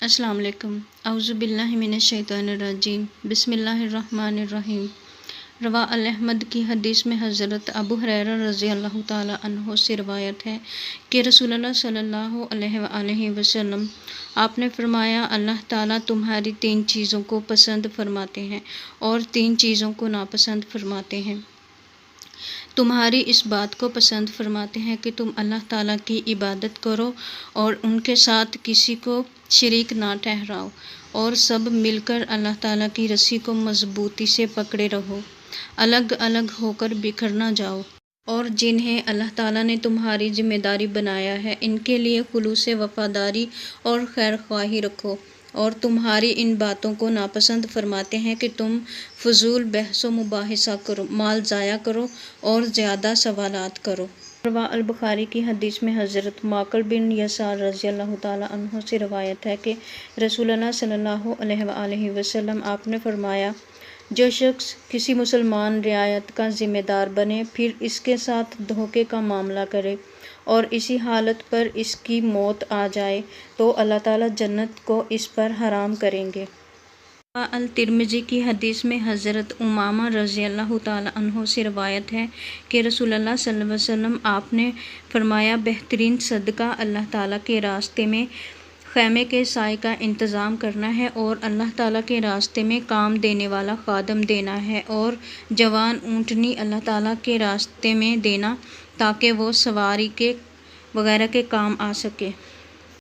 السلام علیکم۔ اعوذ باللہ من الشیطان الرجیم، بسم اللہ الرحمن الرحیم۔ رواہ احمد کی حدیث میں حضرت ابو ہریرہ رضی اللہ تعالیٰ عنہ سے روایت ہے کہ رسول اللہ صلی اللہ علیہ وآلہ وسلم آپ نے فرمایا، اللہ تعالیٰ تمہاری 3 چیزوں کو پسند فرماتے ہیں اور 3 چیزوں کو ناپسند فرماتے ہیں۔ تمہاری اس بات کو پسند فرماتے ہیں کہ تم اللہ تعالیٰ کی عبادت کرو اور ان کے ساتھ کسی کو شریک نہ ٹھہراؤ، اور سب مل کر اللہ تعالیٰ کی رسی کو مضبوطی سے پکڑے رہو، الگ الگ ہو کر بکھر نہ جاؤ، اور جنہیں اللہ تعالیٰ نے تمہاری ذمہ داری بنایا ہے ان کے لیے خلوص وفاداری اور خیر خواہی رکھو، اور تمہاری ان باتوں کو ناپسند فرماتے ہیں کہ تم فضول بحث و مباحثہ کرو، مال ضائع کرو اور زیادہ سوالات کرو۔ رواہ البخاری کی حدیث میں حضرت معقل بن یسار رضی اللہ تعالیٰ عنہ سے روایت ہے کہ رسول اللہ صلی اللہ علیہ وآلہ وسلم آپ نے فرمایا، جو شخص کسی مسلمان رعایت کا ذمہ دار بنے پھر اس کے ساتھ دھوکے کا معاملہ کرے اور اسی حالت پر اس کی موت آ جائے تو اللہ تعالیٰ جنت کو اس پر حرام کریں گے۔ الترمذی کی حدیث میں حضرت امامہ رضی اللہ تعالیٰ عنہ سے روایت ہے کہ رسول اللہ صلی اللہ علیہ وسلم آپ نے فرمایا، بہترین صدقہ اللہ تعالیٰ کے راستے میں خیمے کے سائے کا انتظام کرنا ہے اور اللہ تعالیٰ کے راستے میں کام دینے والا خادم دینا ہے، اور جوان اونٹنی اللہ تعالیٰ کے راستے میں دینا تاکہ وہ سواری کے وغیرہ کے کام آ سکے۔